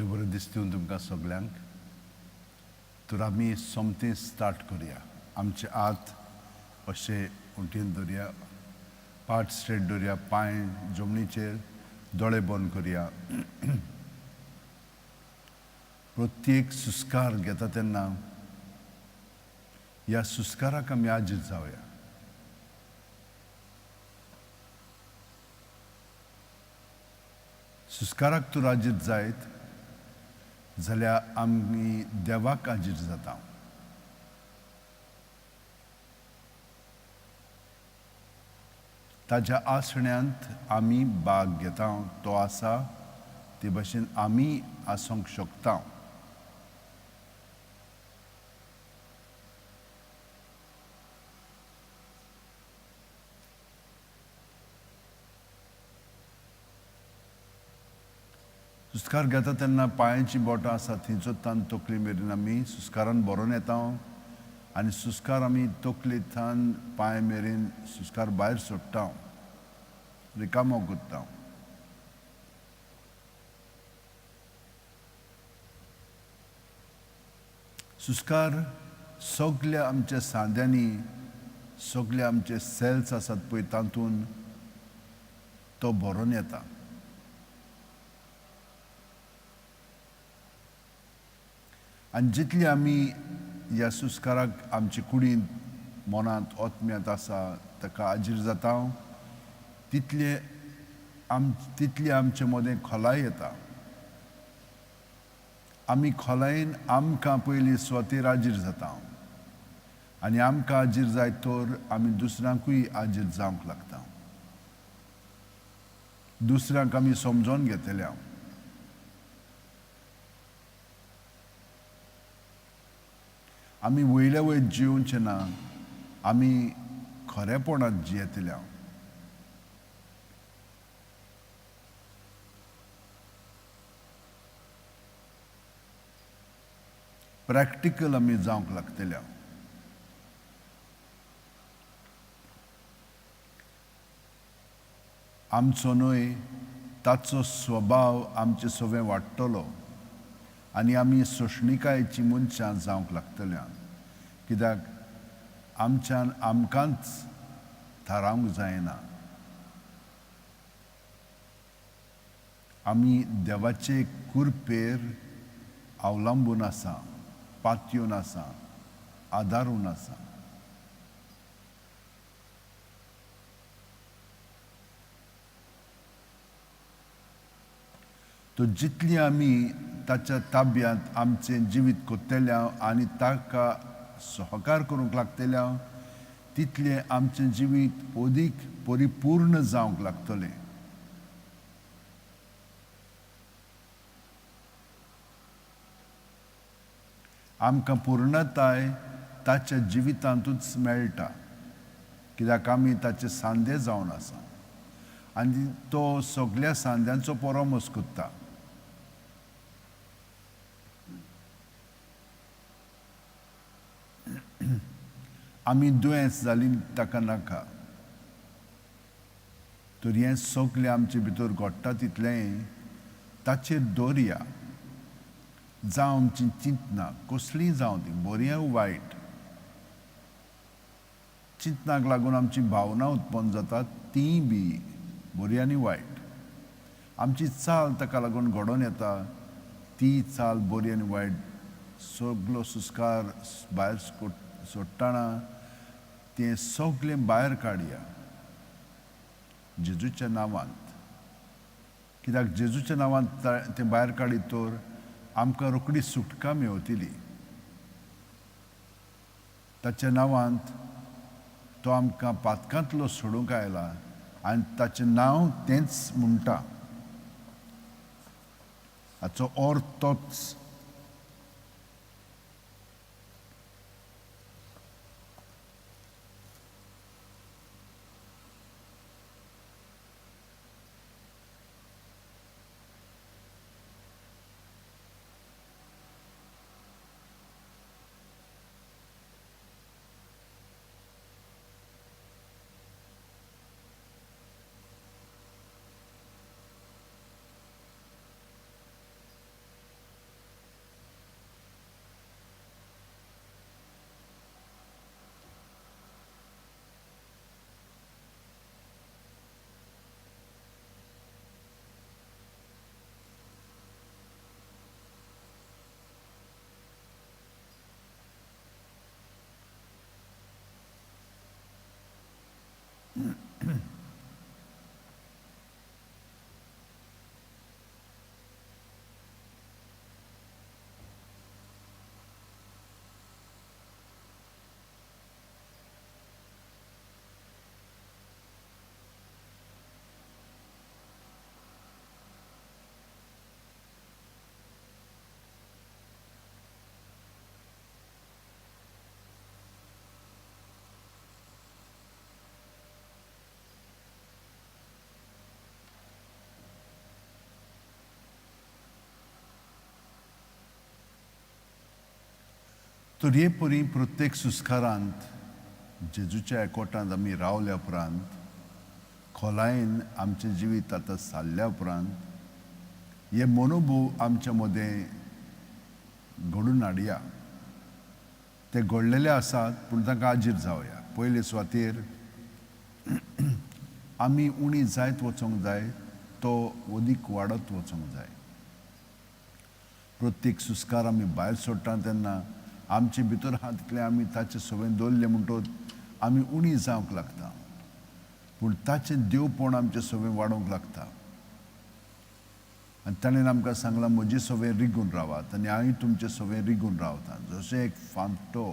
देव बरें दिसतून तुमकां सगल्यांक. तर आमी सोमतें स्टार्ट करुया. आमचे हात अशे उंटीन दवरुया, पाट स्ट्रेट दवरुया, पांय जमनीचेर, दोळे बंद करुया. प्रत्येक सुस्कार घेता तेन्ना ह्या सुस्काराक आमी हाजीर जावया. सुस्काराक तर हाजीर जायत जाल्यार आमी देवाक हाजीर जाता. ताच्या आसण्यांत आमी भाग घेता. तो आसा ते भाशेन आमी आसूंक शकता. सुस्कार घेता तेन्ना पांयाची बोटां आसा थंयचोतान तकली मेरेन आमी सुस्कारान भरोन येता आनी सुस्कार आमी तकलेंतल्यान पांय मेरेन सुस्कार भायर सोडटा, रिकामो करता. सुस्कार सगल्या आमच्या सांद्यांनी, सगळे आमचे सेल्स आसात पळय तातूंत तो भरोन येता. आनी जितली आमी ह्या सुस्काराक आमचे कुडींत मनांत ओतम्यांत आसा ताका हाजीर जाता तितली आमचे मदें खोलाय येता. आमी खोलायेन आमकां पयलीं स्वतेर हाजीर जाता आनी आमकां हाजीर जायत तर आमी दुसऱ्यांकूय हाजीर जावंक लागता. दुसऱ्यांक आमी समजोन घेतल्या. आमी वयल्या वयर जिवचे ना, आमी खरेपणांत जियेतल्या. प्रॅक्टिकल आमी जावंक लागतल्या. आमचो न्हय ताचो स्वभाव आमचे सगळें वाडटलो आनी आमी सोशणिकायेची मनशां जावंक लागतल्या. कित्याक आमच्यान आमकांच थारावंक जायना. आमी देवाचे कुरपेर अवलंबून आसा, पातयेवन आसा, आदारून आसा. तो जितली आमी ताच्या ताब्यांत आमचें जिवीत कोत्तेल्या आनी ताका सहकार करूंक लागतल्या तितलें आमचें जिवीत अदीक परिपूर्ण जावंक लागतलें. आमकां पूर्णताय ताच्या जिवितांतूच मेळटा कित्याक आमी ताचे सांदे जावन आसा आनी तो सगळ्या सांद्यांचो परमोस करता. आमी दुयेंस जाली ताका नाका, तर हें सगलें आमचे भितर घडटा तितलें ताचेर दवरया. जावं आमची चिंतनां कसलीं जावं ती, बरीं वा वायट, चिंतनाक लागून आमची भावना उत्पन्न जातात तीय बी बरी आनी वायट. आमची चाल ताका लागून घडोवन येता ती चाल बरी आनी वायट. सगलो सुस्कार भायर सोडटाना तें सगलें भायर काडया जेजूच्या नांवांत. कित्याक जेजूच्या नांवांत तें भायर काडीत तर आमकां रोखडी सुटका मेवतली. ताच्या नांवांत तो आमकां पातकांतलो सोडूंक आयला आनी ताचें नांव तेंच म्हणटा. हाचो अर्थ तोच. तर हे परी प्रत्येक सुस्कारांत जेजूच्या एकवटांत आमी रावल्या उपरांत खोलायेन आमचें जिवीत आतां सारल्या उपरांत हे मनोभव आमच्या मदें घडून हाडया. ते घडलेले आसात पूण तांकां आजीर जावया. पयले सुवातेर आमी उणी जायत वचोंक जाय, तो अदीक वाडत वचोंक जाय. प्रत्येक सुस्कार आमी भायर सोडटा तेन्ना आमचे भितर आहा तितलें आमी ताचे सवयेन दवरलें म्हणटच आमी उणी जावंक लागता. पूण ताचें देवपण आमचे सवयेन वाडोवंक लागता. आनी ताणें आमकां सांगलां म्हजे सवयेन रिगून रावात आनी हांव तुमचे सवयेन रिगून रावता. जशें एक फांतो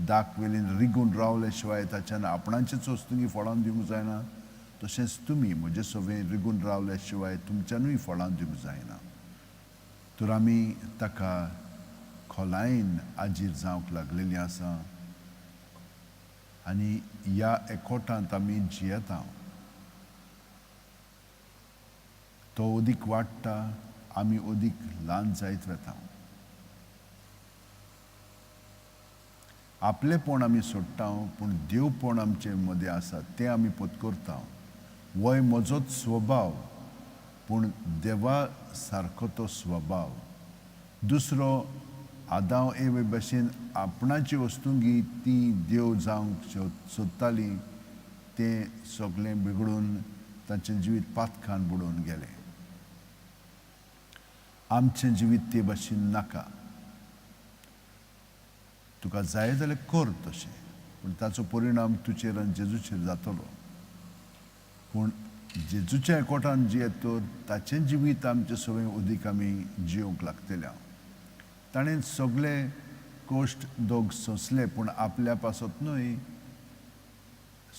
दाक वेलीन रिगून रावले शिवाय ताच्यान आपणाचेच वस्तूंनी फळां दिवंक जायना, तशेंच तुमी म्हजे सवयेन रिगून रावले शिवाय तुमच्यानूय फळां दिवंक जायना. तर आमी ताका खोलायेन आजीर जावंक लागलेलीं आसा आनी ह्या एकवटांत आमी जियेता. तो अदीक वाडटा, आमी अदीक ल्हान जायत वेता. आपलेपण आमी सोडटा पूण देवपण आमचे मदें आसा तें आमी पत्करता. वय म्हजोच स्वभाव पूण देवा सारको तो स्वभाव. दुसरो आदाव एवे भशेन आपणाची वस्तूंगी ती देव जावंक सोदतालीं तें सगळें बिगडून तांचें जिवीत पातकान बुडोवन गेलें. आमचें जिवीत ते भशेन नाका. तुका जाय जाल्यार कर तशें, पूण ताचो परिणाम तुजेर आनी जेजूचेर जातलो. पूण जेजूच्या एकवटान जियेत तर ताचें जिवीत आमचे सवय अदीक आमी जियोंक लागतल्या. ताणें सगळे कश्ट दोग सोंसले पूण आपल्या पासत न्हय,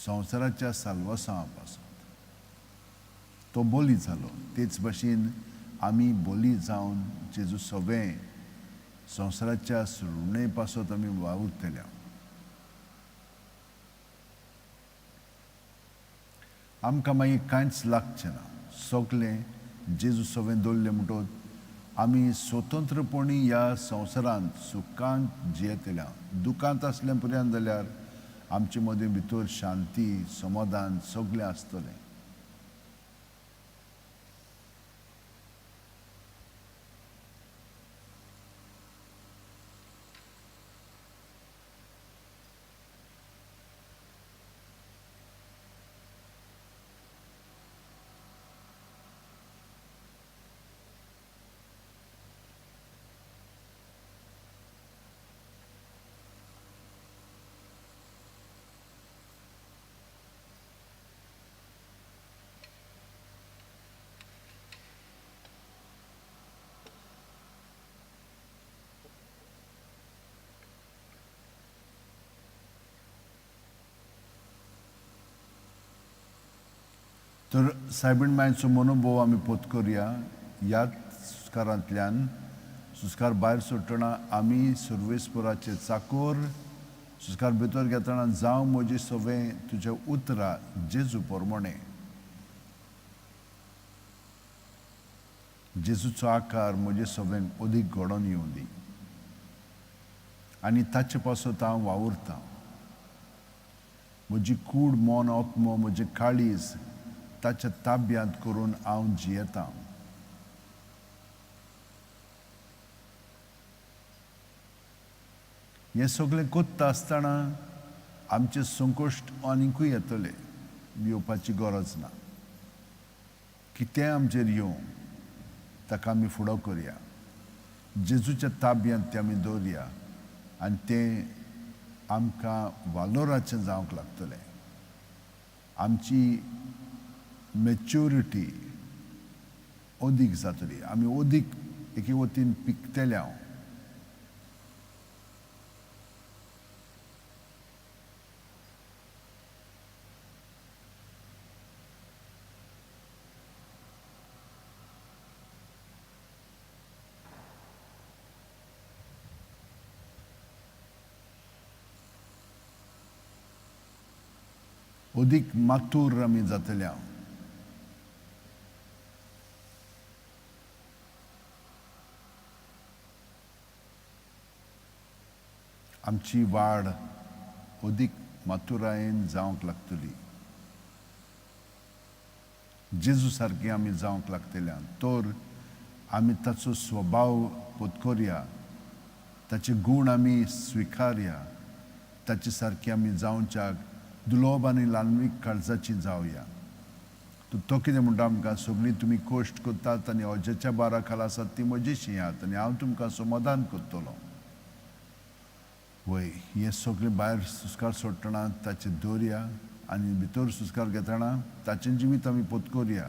संवसाराच्या साल्वसांवा पासत. तो बोली जालो. तेच भशेन आमी बोली जावन जेजू सगळे संवसाराच्या सुरणे पासत आमी वावुरतल्या. आमकां मागीर कांयच लागचें ना. सगळें जेजू सगळें दवरलें म्हणटच आमी स्वतंत्रपणी ह्या संवसारांत सुखांत जियेतल्या. दुखांत आसलें पर्यंत जाल्यार आमचे मदें भितर शांती समाधान सगळें आसतलें. तर सायबीण मायचो मनोभव आमी पत्करया. ह्याच सुस्कारांतल्यान सुस्कार भायर सोडटना आमी सर्वेस्पराचे चाकोर, सुस्कार भितर घेतना जावं म्हजी सवय तुजे उतरां जेजू पोरमोणें. जेजूचो आकार म्हजे सवयेंक अदीक घडोवन येवं दी आनी ताचे पासत हांव वावुरतां. म्हजी कूड मन आत्मो म्हजें काळीज ताच्या ताब्यांत करून हांव जियेतां. हें सगळें कोत्ता आसतना आमचे संकश्ट आनिकूय येतले. येवपाची गरज ना. कितें आमचेर येवं ताका आमी फुडो करया. जेजूच्या ताब्यांत ते आमी दवरया आनी तें आमकां वालोराचें जावंक लागतलें. आमची मॅच्युरिटी अदीक जातली, आमी अदीक एके वतीन पिकतले हांव. अदीक मातूर आमी जातले हांव. आमची वाड अदीक मातुरायेन जावंक लागतली. जेजू सारकी आमी जावंक लागतल्या. तर आमी ताचो स्वभाव पत्करया, ताचे गूण आमी स्विकारया, ताचे सारकी आमी जावच्याक दुलोब आनी ल्हानवीक काळजाची जावया. तो कितें म्हणटा आमकां, सगळीं तुमी कश्ट करतात आनी ओज्याच्या बारा खाला आसात ती म्हजेशी येयात आनी हांव तुमकां समाधान करतलो. वय हे सगळें भायर सुस्कार सोडटना ताचे दवरया आनी भितर सुस्कार घेतना ताचें जिवीत आमी पत्करया.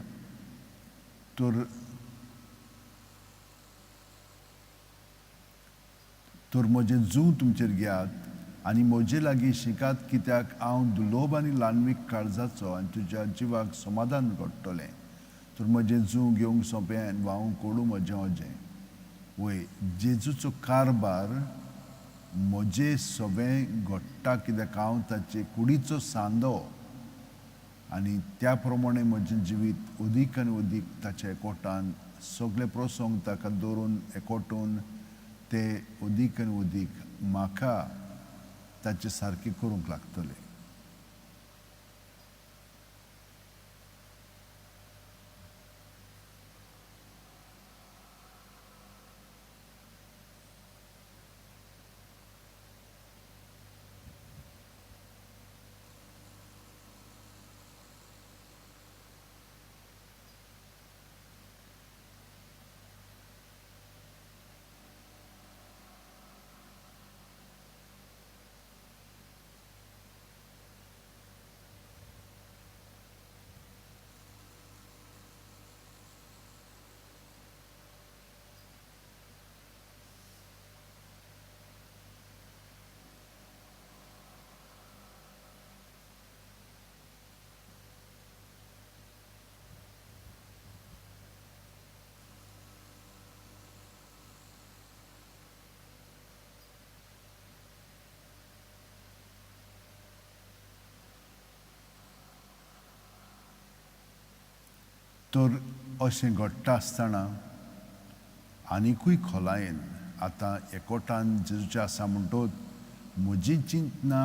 तर म्हजें जूं तुमचेर घेयात आनी म्हजे लागीं शिकात, कित्याक हांव दुलोब आनी ल्हानवीक काळजाचो आनी तुज्या जिवाक समाधान घडटलें. तर म्हजें जूं घेवंक सोंपें आनी व्हांवूंक कोडू म्हजें ओजें. वय जेजूचो कारभार म्हजें सगळें घडटा, कित्याक हांव ताचे कुडीचो सांदो आनी त्या प्रमाणे म्हजें जिवीत अदीक आनी अदीक ताच्या एकवटान सगळे प्रसंग ताका दवरून एकवटून ते अदीक आनी अदीक म्हाका ताचे सारके करूंक लागतले. तर अशें घडटा आसतना आनिकूय खोलायेन आतां एकवटान जेजूचे आसा म्हणटोच म्हजी चिंतना,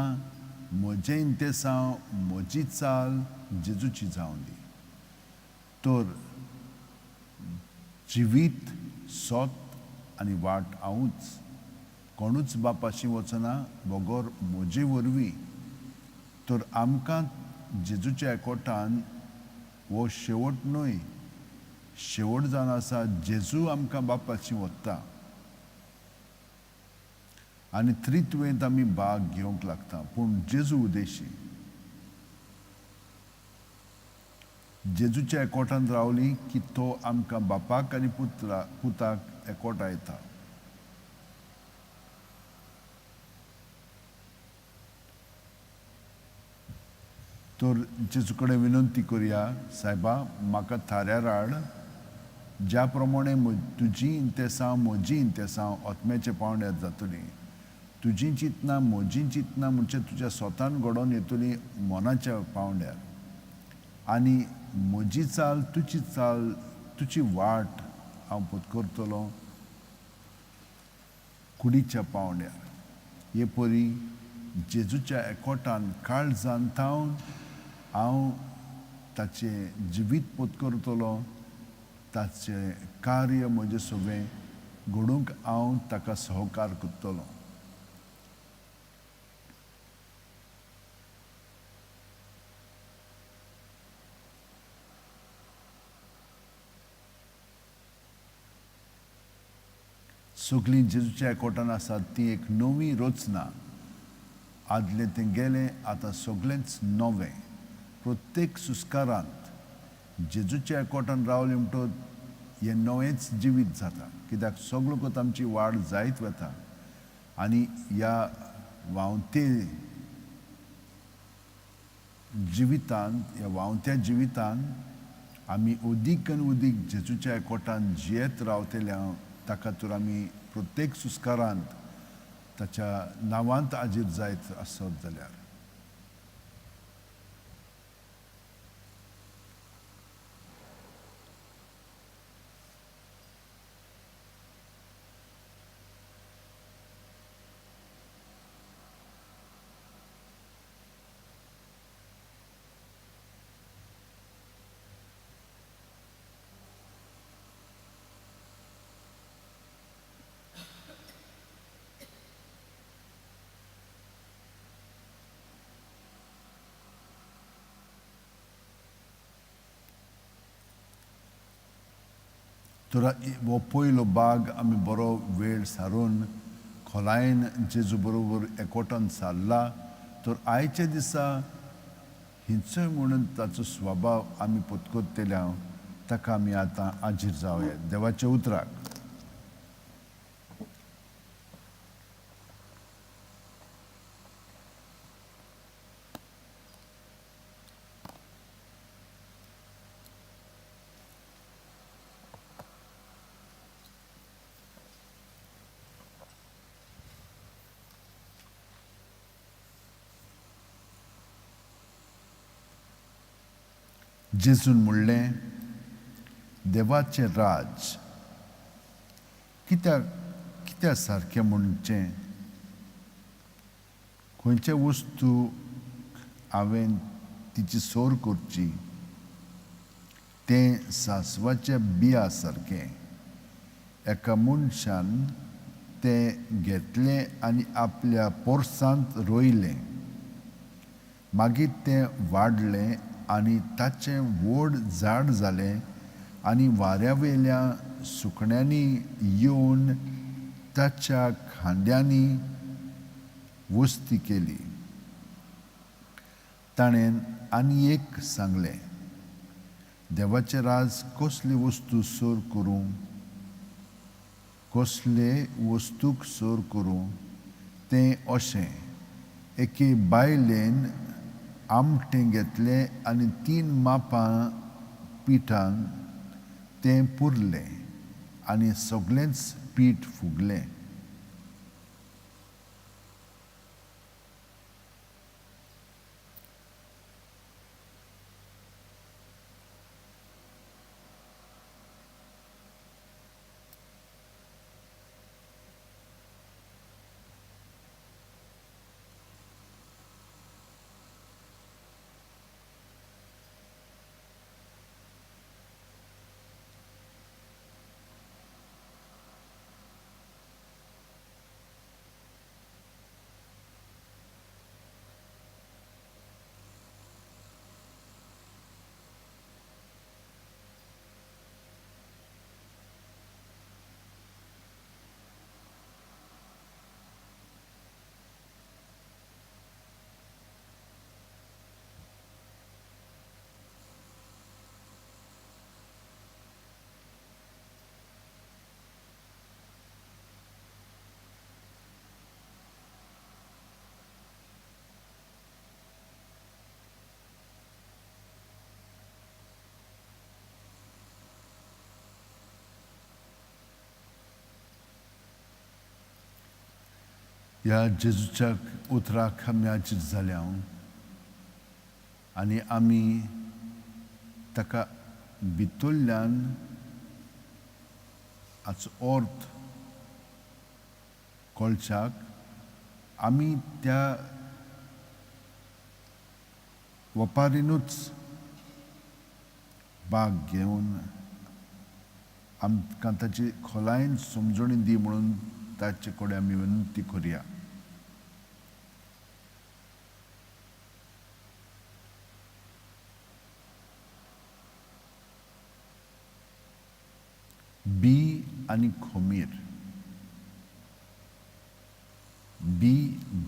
म्हजें इंतेसांव, म्हजी चाल जेजूची जावं दी. तर जिवीत, सोत आनी वाट हांवूच, कोणूच बापाशी वचना बगोर म्हजे वरवीं. तर आमकां जेजूच्या एकवटान वो शेवट न्हय, शेवट जावन आसा जेजू आमकां बापाची व्हरता आनी त्रित्वेंत आमी भाग घेवंक लागता. पूण जेजू उदेशी जेजूच्या एकवटान रावली की तो आमकां बापाक आनी पुताक एकवटायता. तर जेजू कडेन विनंती करुया, सायबा म्हाका थाऱ्यार हाड, ज्या प्रमाणे तुजी इंतेसांव म्हजी इंतेसांव आत्म्याच्या पावंड्यार जातली. तुजी चिंतना म्हजी चिंतना म्हणजे तुज्या स्वतान घडोवन येतली मनाच्या पावंड्यार आनी म्हजी चाल, तुजी वाट हांव पत्करतलों कुडीच्या पावंड्यार. हे परी जेजूच्या एकवटान काळजान थावन हांव ताचें जिवीत पत्करतलों, ताचें कार्य म्हजें सगळें घडोवंक हांव ताका सहकार करतलों. सगळीं जेजूच्या एकवटान आसात ती एक नवी रचना. आदलें तें गेलें, आतां सगळेंच नवें. प्रत्येक सुस्कारांत जेजूच्या एकवटान रावले म्हणटो हें नवेंच जिवीत जाता, कित्याक सगळो आमची वाड जायत वता आनी ह्या व्हांवते जिवितांत, ह्या व्हांवत्या जिवितांत आमी उदीक आनी उदीक जेजूच्या एकवटान जियेत रावतल्या ताका तर आमी प्रत्येक सुस्कारांत ताच्या नांवांत हाजीर जायत आसत जाल्यार तर हो पयलो भाग आमी बरो वेळ सारून खोलायेन जेजू बरोबर एकवटान सारला. तर आयच्या दिसा हिंचय म्हणून ताचो स्वभाव आमी पत्करतल्या ताका आमी आतां हाजीर जावया देवाच्या उतराक. जेजून म्हणलें, देवाचें राज कित्या सारकें म्हणचें? खंयचे वस्तू हांवें तिची सोर करची? तें सांसवाच्या बिया सारकें. एका मनशान तें घेतलें आनी आपल्या पोरसांत रोयलें. मागीर तें वाडलें आनी ताचें व्हड झाड जालें आनी वाऱ्यावेल्या सुकण्यांनी येवन ताच्या खांद्यांनी वस्ती केली. ताणें आनी एक सांगलें, देवाचें राज कसली वस्तू सोर करूं? कसले वस्तूक सोर करूं? तें अशें, एके बायलेन आमटें घेतलें आनी 3 मापां पिठान तें पुरलें आनी सगळेंच पीठ फुगलें. ह्या जेजूच्या उतराक आमी हाजीर जाल्या आनी आमी ताका भितरल्यान हाचो अर्थ कळच्याक आमी त्या वपारीनूच भाग घेवन आमकां ताची खोलायेन समजणी दी म्हणून ताचे कडेन आमी विनंती करया. बी आनी खोमीर. बी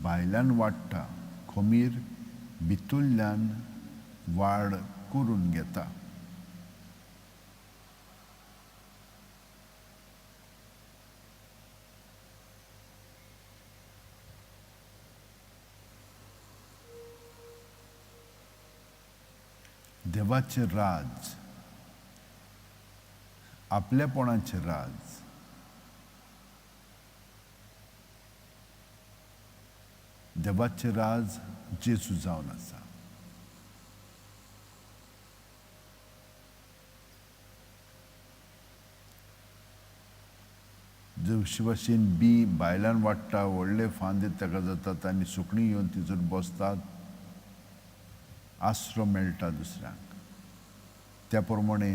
भायल्यान वाडटा, खोमीर भितरल्यान वाड करून घेता. देवाचे राज, आपल्यापणाचे राज, देवाचे राज जेजू जावन आसा. जशे भाशेन बी बायलान वाडटा, व्हडले फांदे ताका जातात आनी सुकणीं येवन तिचेर बसतात, आसरो मेळटा दुसऱ्यांक. त्या प्रमाणे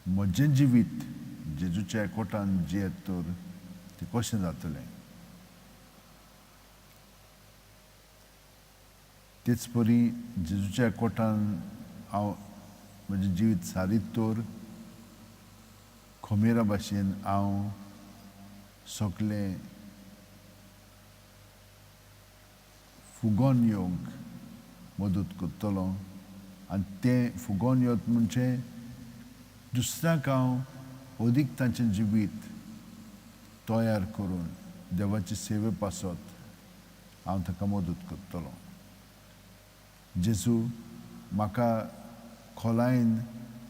म्हजें जिवीत जेजूच्या एकवटान जियेत तर तें कशें जातलें. तेच परी जेजूच्या एकवटान हांव म्हजें जिवीत सारीत तर खोमेरा भाशेन हांव सगलें फुगोन येवंक मदत करतलो. आनी तें फुगोन येवप म्हणजे दुसऱ्यांक हांव अदीक तांचें जिवीत तयार करून देवाचे सेवे पासत हांव ताका मदत करतलो. जेजू, म्हाका खोलायेन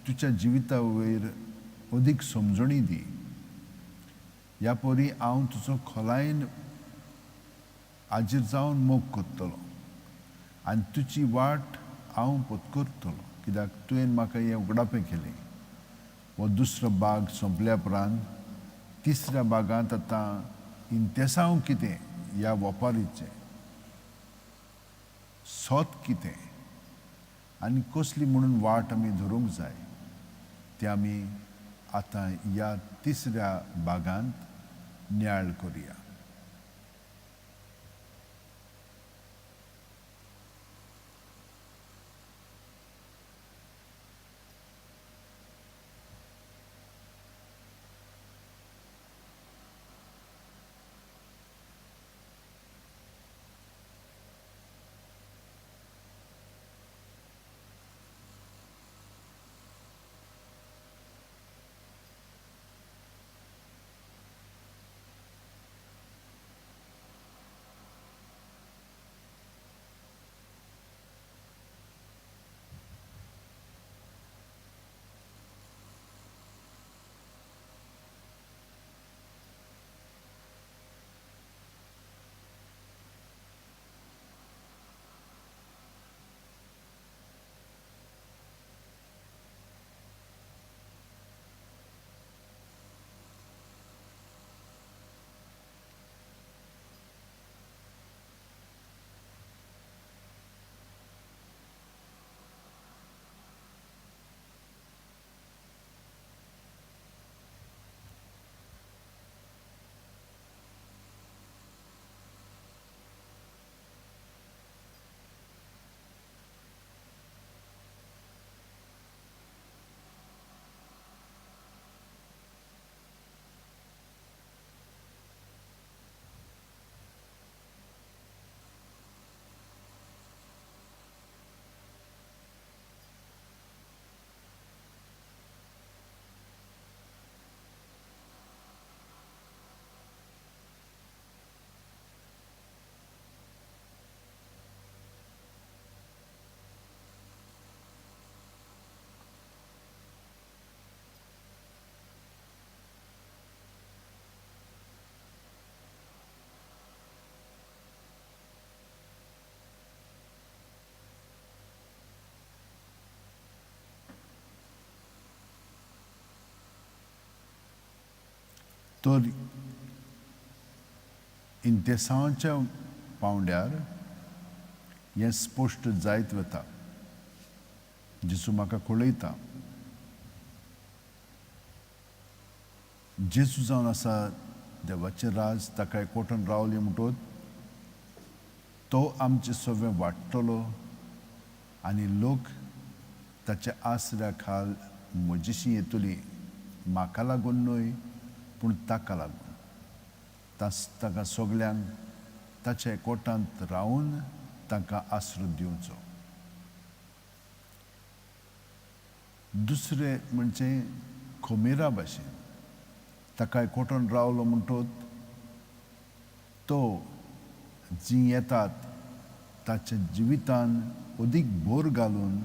तुज्या जिविता वयर अदीक समजणी दी. ह्या परी हांव तुजो खोलायेन हाजीर जावन मोग करतलो आनी तुजी वाट हांव पत्करतलो, कित्याक तुवें म्हाका हें उगडापें केलें. हो दुसरो भाग सोंपल्या उपरांत तिसऱ्या भागांत आतां इंतेसांव कितें ह्या ओपारीचें, सोत कितें आनी कसली म्हणून वाट आमी धरूंक जाय तें आमी आतां ह्या तिसऱ्या भागांत नियाळ करुया. तर इंतेसांवाच्या पावंड्यार हें स्पश्ट जायत वता. जेजू म्हाका कळयता, जेजू जावन आसा देवाचें राज, ताका एकवटान रावलें म्हणटच तो आमचें सगळें वाडटलो आनी लोक ताच्या आसऱ्या खाल म्हजीशी येतली, म्हाका लागून न्हय पूण ताका लागून. ताका सगल्यांक ताच्या एकवटांत रावन तांकां आसरो दिवचो. दुसरें म्हणजे खोमेरा भाशेन ताका एकवटून रावलो म्हणटोच तो जी येतात ताच्या जिवितान अदीक भर घालून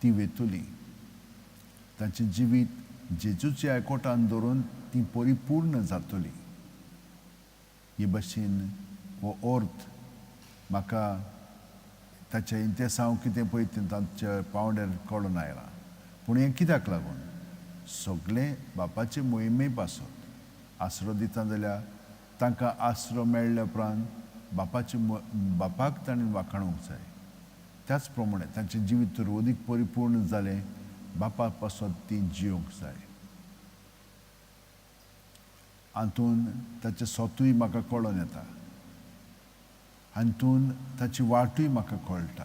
ती वेतुली ताचें जिवीत जेजूच्या एकवटान दवरून ती परिपूर्ण जातली हे भाशेन हो अर्थ म्हाका ताच्या इतिहासांत कितें पळय तें तांच्या पावंड्यार कळून आयलां पूण हें कित्याक लागून सगळे बापाचे मोहिमे पासत आसरो दिता जाल्यार तांकां आसरो मेळ्ळ्या उपरांत बापाक ताणें वाखाणूंक जाय त्याच प्रमाणे तांचें जिवीत तर अदीक परिपूर्ण जालें बापा पासत ती जियोंक जाय हातून ताचें सोतूय म्हाका कळून येता हातून ताची वाटूय म्हाका कळटा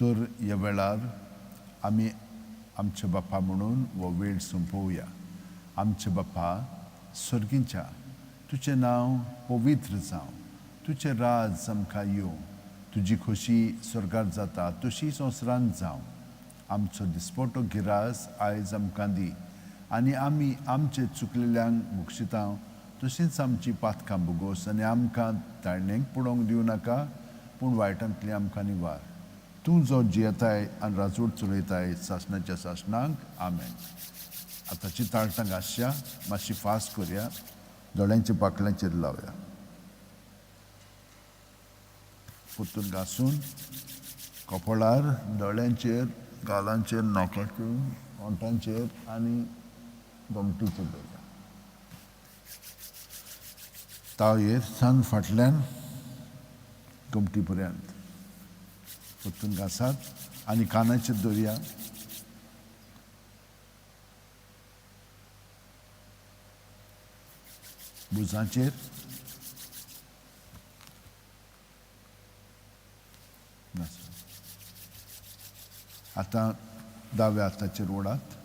तर ह्या वेळार आमी आमचे बापा म्हणून हो वेळ संपोवया आमचे बापा सर्गीच्या तुजें नांव पवित्र जावं तुजें राज आमकां येवं तुजी खोशी स्वर्गार जाता तशी संवसारांत जावं आमचो दिसपटो गिरास आयज आमकां दी आनी आमी आमचे चुकलेल्यांक बक्षिता तशींच आमची पातकां भोगोस आनी आमकां ताळणेक पडोवंक दिवं नाका पूण वायटांतली आमकां निवार तूं जो जियेताय आनी राजवट चलयताय सासणाच्या सासणांक आमेन आतांची ताळटां घासया मातशी फास्ट करया दोळ्यांच्या पाकळ्यांचेर लावया परतून घासून कपळार दोळ्यांचेर गालांचेर नाकाचेर ओंठांचेर आनी गोमटीचेर दवरया ताळयेर सान फाटल्यान गोमटी पर्यंत परतून घासात आनी कानाचेर दवरया भुजाचेर आतां दाव्या हाताचेर ओडात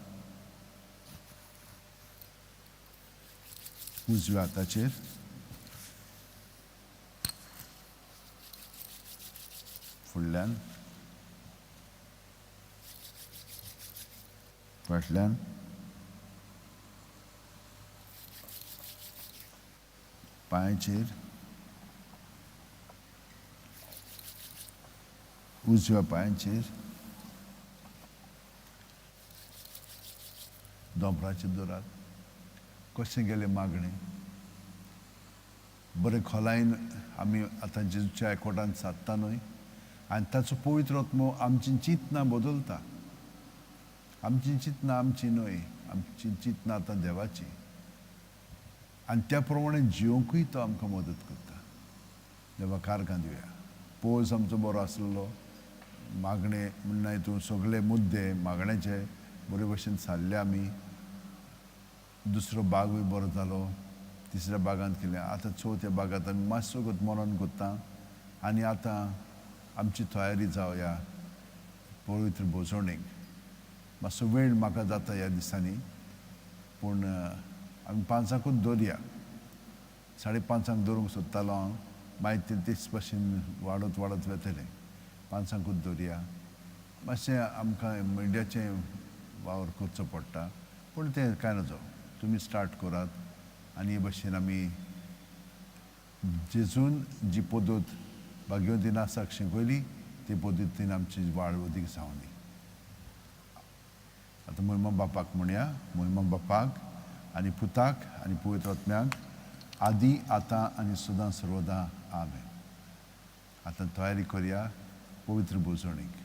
उजव्या हाताचेर फुडल्यान फाटल्यान पांयाचेर उजव्या पांयाचेर दोंपराचेर दवरात कशें गेलें मागणें बरें खोलायन आमी आतां जेजूच्या एकवटान सादता न्हय आनी ताचो पवित्र आत्मो आमची चिंतना बदलता आमची चिंतना आमची न्हय आमची चिंतना आतां देवाची आनी त्या प्रमाणे जियोंकूय तो आमकां मदत करता देवाक कारगां दिवया पोज आमचो बरो आसलेलो मागणे म्हणना हितून सगळे मुद्दे मागण्याचे बरे भशेन सारले आमी दुसरो बागूय बरो जालो तिसऱ्या बागांत केलें आतां चवथ्या बागांत आमी मातसो मरण करता आनी आतां आमची तयारी जावया पवित्र भोजोणेक मातसो वेळ म्हाका जाता ह्या दिसांनी पूण आमी 5:00 दवरया 5:30 दवरूंक सोदतालो हांव मागीर तें तेच भशेन वाडत वतलें 5:00 दवरया मातशें आमकां मिडियाचें वावर करचो पडटा पूण तें कांय नजो तुमी स्टार्ट करात आनी हे भशेन आमी जेजून जी पद्दत भाग्यवंत इनासाक शिकयली ते पद्दतीन आमची वाड अदीक जावंदी आतां महिमा बापाक म्हणया महिमा बापाक आनी पुताक आनी पवित्र आत्म्याक आदी आतां आनी सदां सर्वदा आमेन आतां तयारी करया पवित्र भोजोणेक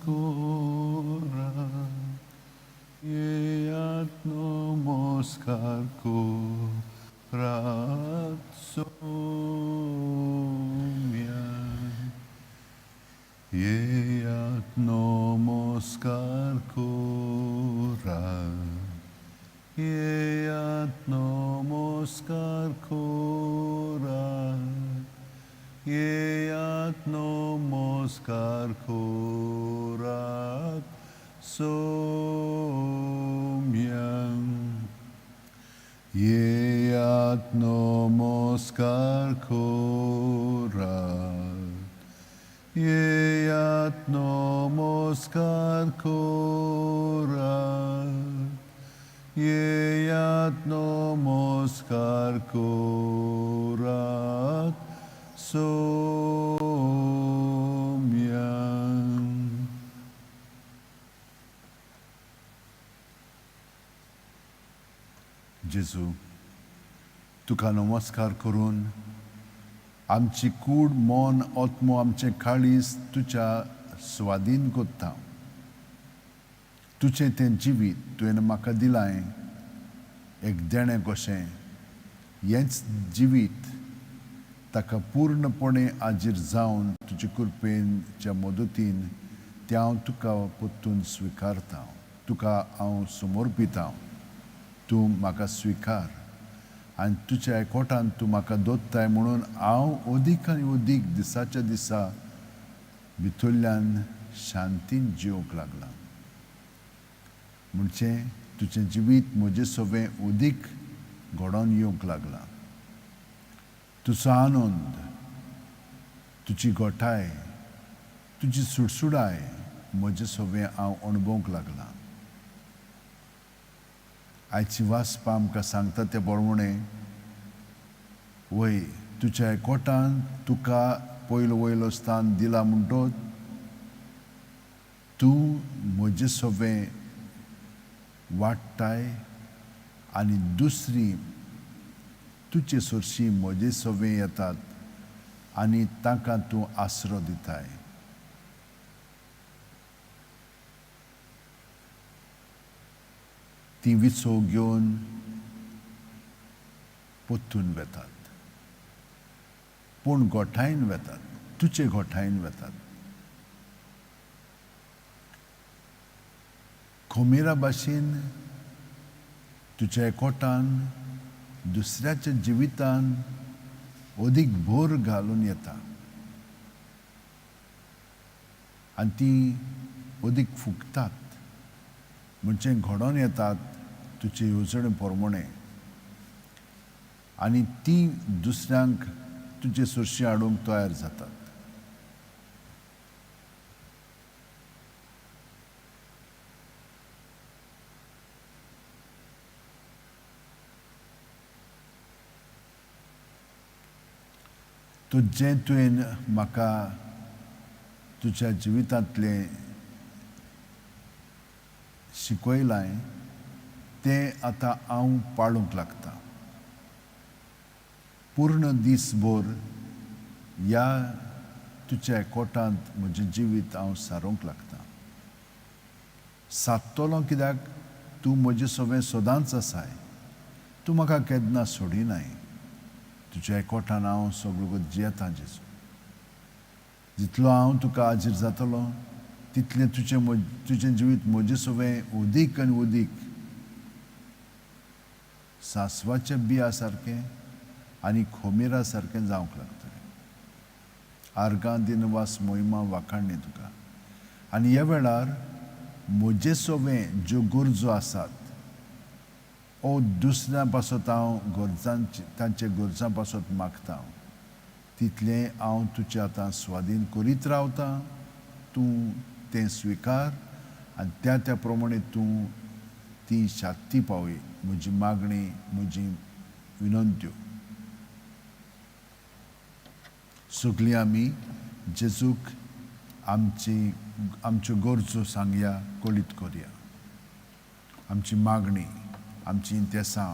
korat, yeat namaskar korat somyan, yeat namaskar korat, yeat namaskar korat, yeat namaskar korat somyan, yeat namaskar korat, yeat namaskar korat, yeat namaskar korat somyan. जेजू, तुका नमस्कार करून आमची कूड मन आत्मो आमचे काळीज तुच्या स्वाधीन कोत्ता. तुझे तें जिवीत तुवें म्हाका दिलाय एक देणें कशें. हेंच जिवीत ताका पूर्णपणे आजीर जावन तुजे कृपेच्या मदतीन तें हांव तुका परतून स्विकारता. तुका हांव समर्पिता. तूं म्हाका स्विकार आनी तुज्या एकवटान तूं म्हाका दोत्ताय म्हणून हांव अदीक आनी अदीक दिसाच्या दिसा भितरल्यान शांतीन जिवंक लागला. म्हणजे तुजें जिवीत म्हजे सवें अदीक घडोवन येवंक लागला. तुजो आनंद, तुजी गोठाय, तुजी सुडसुडाय म्हजे सवें हांव अणभवंक लागला. आयची वाचपां आमकां सांगता ते प्रमाणे वय तुज्या एकवटान तुका पयलो वयलो स्थान दिला म्हणटच तूं म्हजे सवें वाडटाय आनी दुसरी तुजे सरशी म्हजे सवें येतात आनी तांकां तूं आसरो दिताय. ती विचो घेवन पोत्तून वेतात, पूण गोठायन वेतात, तुजे गोठायन वेतात. खोमेरा भाशेन तुज्या एकवटान दुसऱ्याच्या जिवितान अदीक भर घालून येता आनी ती अदीक फुगतात. म्हणजे घडोवन येतात तुजे येवजणे प्रमाणे आनी ती दुसऱ्यांक तुजे सुरशी हाडूंक तयार जातात. तो जें तुवें म्हाका तुज्या जिवितांतले शिकयलाय तें आतां हांव पाळूंक लागता. पूर्ण दिसभर ह्या तुज्या एकवटांत म्हजें जिवीत हांव सारूंक लागता. सादतलो कित्याक तूं म्हजें सवें सदांच आसाय. तूं म्हाका केन्ना सोडिनाय. तुज्या एकवटान हांव सगळो जियेतां जेजू. जितलो हांव तुका हाजीर जातलो तितलें तुजें जिवीत म्हजे सवें अदीक आनी अदीक सासवाच्या बिया सारकें आनी खोमेरा सारकें जावंक लागतलें. आर्गां दिनवास मोहिमा वाखाणणी तुका. आनी ह्या वेळार म्हजे सवें ज्यो गरजो आसात ओ दुसऱ्यां पासत हांव तांचे गरजां पासत मागता. तितलें हांव तुजें आतां स्वाधीन करीत रावतां. तूं तें स्विकार आनी त्या प्रमाणे तूं ती शाक्ती पावय. म्हजी मागणी, म्हजी विनंत्यो सगळीं आमी जेजूक आमच्यो गरजो सांगया, कळीत करया. आमची मागणी, आमची इंतेसां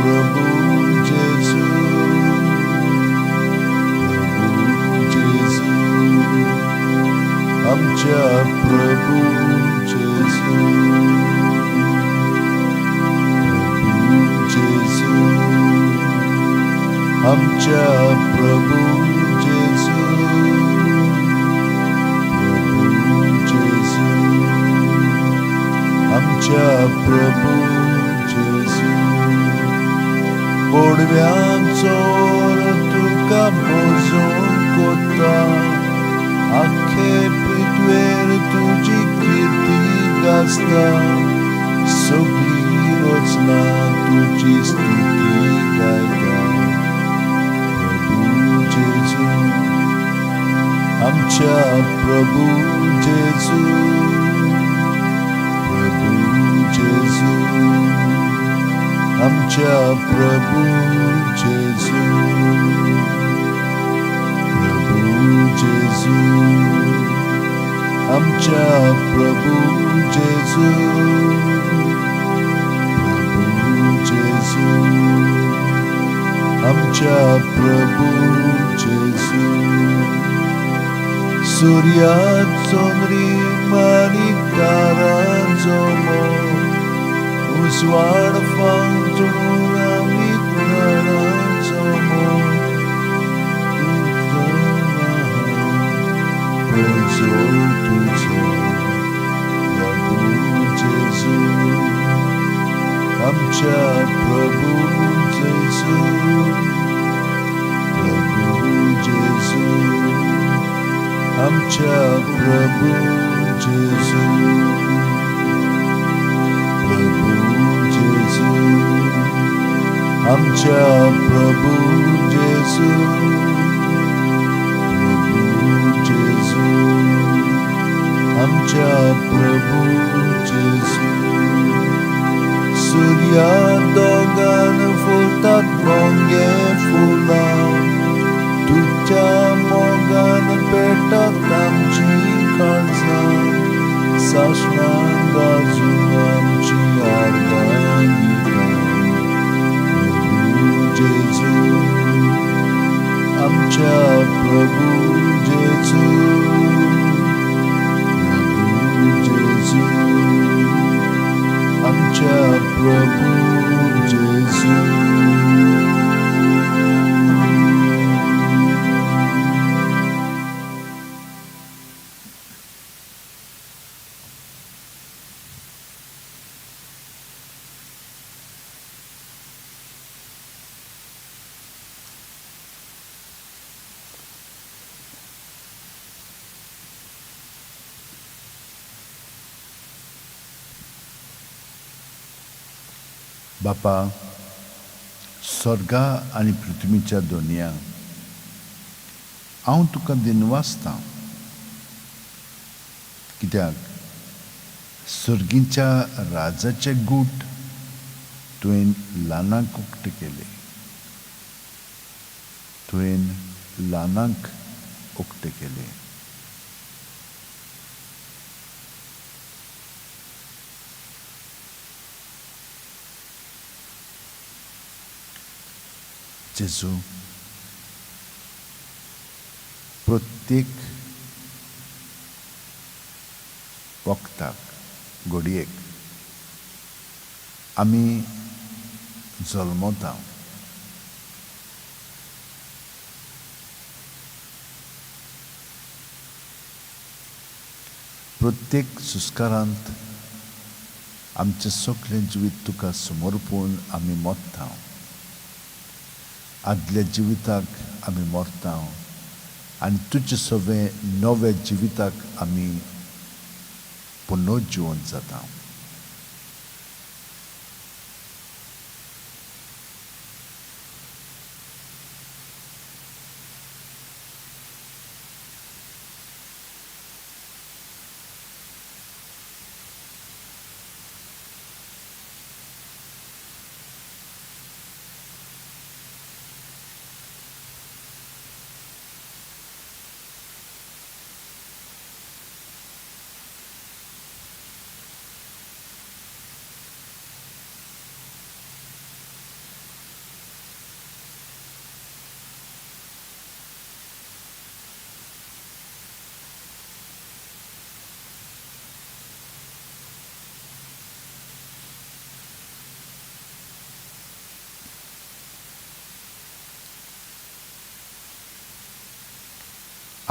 प्रभू जेजू, आमच्या प्रभू जेजू, जेजू, आमच्या प्रभू जेजू, जेजू, आमच्या प्रभू जेजू. गोडव्यांचो तुका भोजोन कोता, आख्खे पृथ्वेर तुजी कीर्ती गाजता, सगळी रचना तुजी स्तुती गायता. प्रभू जेजू, आमच्या प्रभू जेजू, प्रभू जेजू, आमच्या प्रभू जेजू, प्रभू जेजू, आमच्या प्रभू जेजू, प्रभू जेजू, आमच्या प्रभू जेजू. सूर्याचो नृम आनी तारांचो मोग, उजवाड फांतून आमी घरांचो मोग, तुजो तुजो प्रभू जेजू, आमच्या प्रभू जेजू, प्रभू जेजू, आमच्या प्रभू जेजू, प्रभू जेजू, आमच्या प्रभू जेजू, प्रभू जेजू, आमच्या प्रभू जेजू. सूर्या दोगान फुलतात मोंगे फुलां, तुझ्या मोगान पेटात आमची काळजां, सासणां गाजून आमची आर्गां गितां. प्रभू जेजू, आमच्या प्रभू जेजू, प्रभू जेजू, आमच्या प्रभू जेजू. बापा, स्वर्गा आनी पृथ्वीच्या दोनया हांव तुका दिनवासतां, कित्याक सर्गीच्या राजाचे गूट तुवें ल्हानांक उक्ते केले, तुवें ल्हानांक उक्ते केले. जेजू, प्रत्येक वक्ताक घडयेक आमी जल्मता, प्रत्येक सुस्कारांत आमचें सगळें जिवीत तुका समर्पून आमी मोडटा. आदल्या जिविताक आमी मरता आनी तुजे सगळें नव्या जिविताक आमी पुनर्जीवन जाता.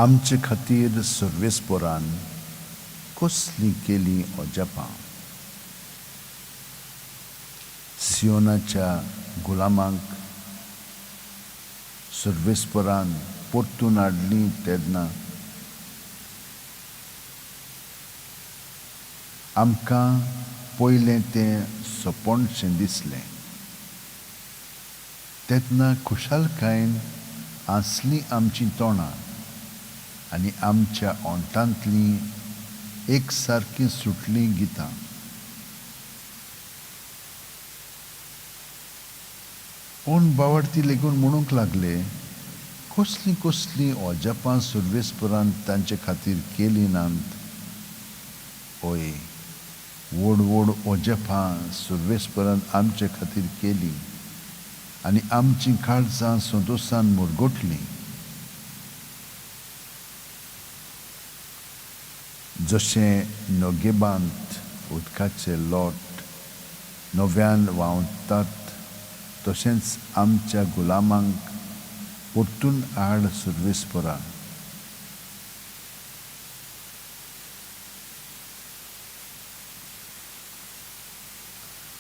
आमचे खातीर सर्वेस्परान कसली केली अजापां. सियोनाच्या गुलामांक सर्वेस्परान परतून हाडली तेन्ना आमकां पयलें तें सोंपणशें दिसलें. तेन्ना खुशालकायेन आसलीं आमचीं तोंडां आनी आमच्या ओंठांतलीं एक सारकीं सुटलीं गितां. कोण बावार्थी लेगून म्हणूंक लागले, कसलीं कसलीं अजापां सर्वेस्परान तांचे खातीर केलीं नात. ओय, व्हड व्हड अजापां सर्वेस्परान आमचे खातीर केलीं आनी आमचीं काळजां संतोशान मुरगोटलीं. जशें नोगेबांत उदकाचे लोट नव्यान व्हांवतात, तशेंच आमच्या गुलामांक परतून हाड सर्वेस्परा.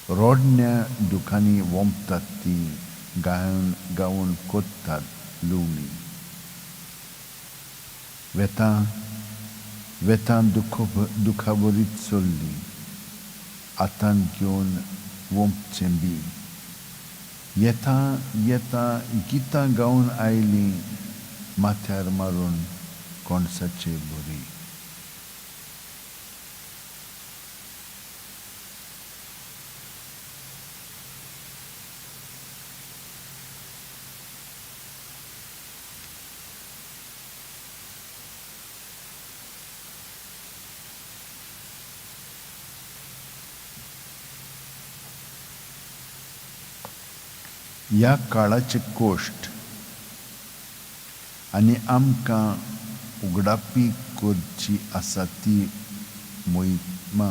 रोडण्या दुखांनी वोंपतात तीं गावून कोत्तात लुवणी. वेतां दुखाबरीत चल्लीं, आतां घेवन वोंपचें बी. येता गितां गावन आयलीं, माथ्यार मारून कोणसाचे बरी. ह्या काळाचे कोश्ट आनी आमकां उगडापी करची आसा ती मोहिमा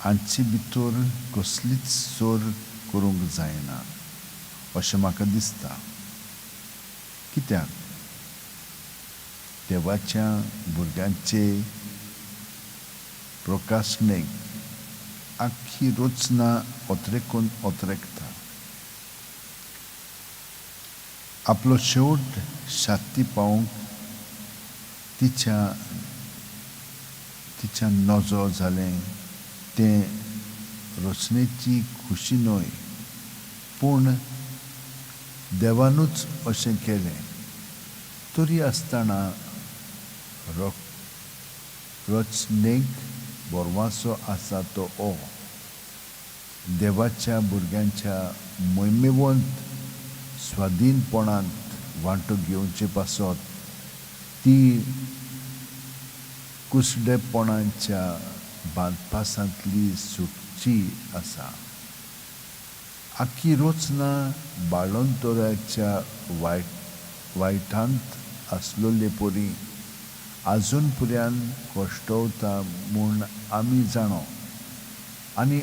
हांचे भितर कसलीच सोर करूंक जायना अशें म्हाका दिसता. कित्याक देवाच्या भुरग्यांचे प्रोकास्नेक आख्खी रचना ओतरेकून ओतरेकता. आपलो शेवट शांती पावूंक तिच्या नजो जालें तें रचनेची खुशी न्हय, पूण देवानूच अशें केलें. तरी आसतना रचनेक बोरवासो आसा तो हो, देवाच्या भुरग्यांच्या मोहिमेवंत स्वाधीनपणांत वांटो घेवचे पासत ती कुसडेपणाच्या बांदपासांतली सुटची आसा. आख्खी रचना बाळंतोराच्या वायटांत आसलोले परी आजून पर्यान कोश्टवता म्हूण आमी जाणो आनी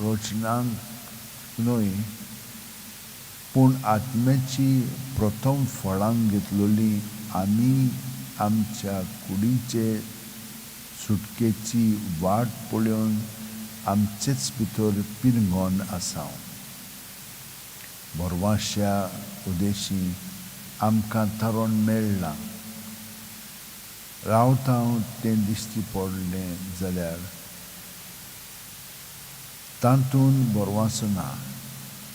रचनांक न्हय पूण आत्म्याची प्रथम फळां घेतलोली आमी आमच्या कुडीचे सुटकेची वाट पळोवन आमचेच भितर पिरंगोन आसाव. बोरवाश्या उदेशी आमकां तारण मेळ्ळां. रावता तें दिश्टी पडलें जाल्यार तातूंत बोरवासो ना.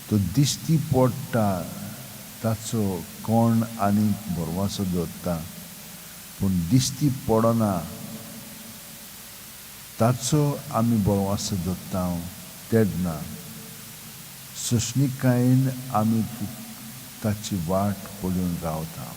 तो दिश्टी पडटा ताचो कोण आनीक बोरवासो दवरता, पूण दिश्टी पडना ताचो आमी बोरवासो दवरता. तेन्ना सोंशणिकायेन आमी ताची वाट पळोवन रावता.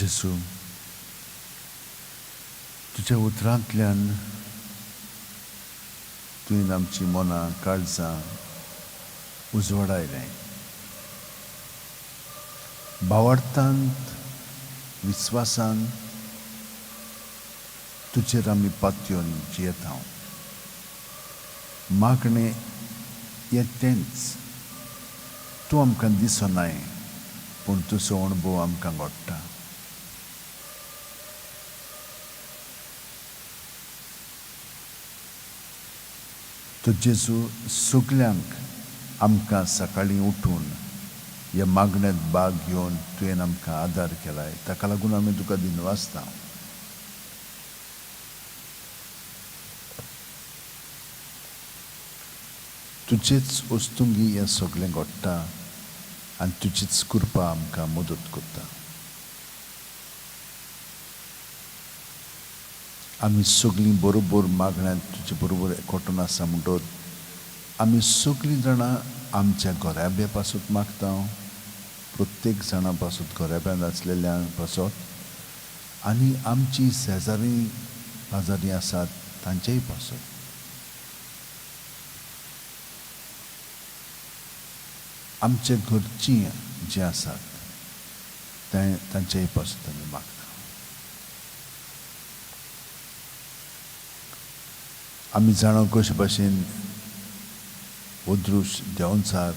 जेसू, तुज्या उतरांतल्यान तुवें आमची मनां काळजां उजवाडायलें. भावार्थांत विस्वासान तुजेर आमी पातयेवन जियेता. मागणें हें तेंच, तूं आमकां दिसनाय पूण तुजो अणभव आमकां घडटा. तो जेजू सगल्यांक आमकां सकाळीं उठून ह्या मागण्यांत भाग घेवन तुवें आमकां आदार केलाय, ताका लागून आमी तुका दिनवासता. तुजेच वस्तुंगी हें सगळें घडटा आनी तुजीच कृपा आमकां मदत करता. आमी सगळीं बरोबर मागण्यांत तुजे बरोबर एकवटून आसा म्हणटच आमी सगळीं जाणां आमच्या घोराब्या पासून मागता. प्रत्येक जाणा पासून घोराब्यांत आसलेल्या पासून आनी आमची शेजारी पाजारी आसात तांचेय पासून. आमचे घरचीं जीं आसात तांचेय पासून आमी मागता. आमी जाणो कशे भाशेन ओद्रूश देंवचार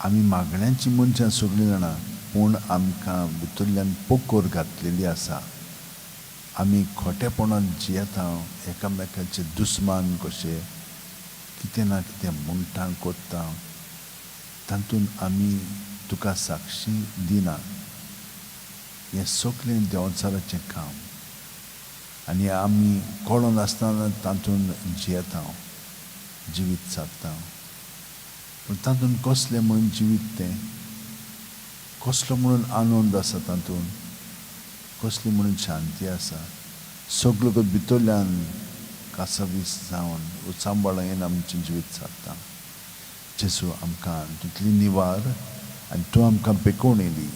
आमी मागण्यांची मनशां सगळीं जाणां, पूण आमकां भितरल्यान पोकोर घातलेली आसा. आमी खोटेपणान जियेता, एकामेकाचे दुस्मान कशे कितें ना कितें म्हणटा कोत्ता, तातूंत आमी तुका साक्षी दिना. हें सगळें देंवचाराचें काम आनी आमी कळोन आसतना तातूंत जियेता, जिवीत सादता. पूण तातूंत कसलें म्हणून जिवीत तें, कसलो म्हणून आनंद आसा तातूंत, कसली म्हणून शांती आसा, सगळो भितरल्यान कासावीस जावन सांबाळून आमचें जिवीत सादता. जेसू आमकां तितली निवार आनी तूं आमकां पेकोवणी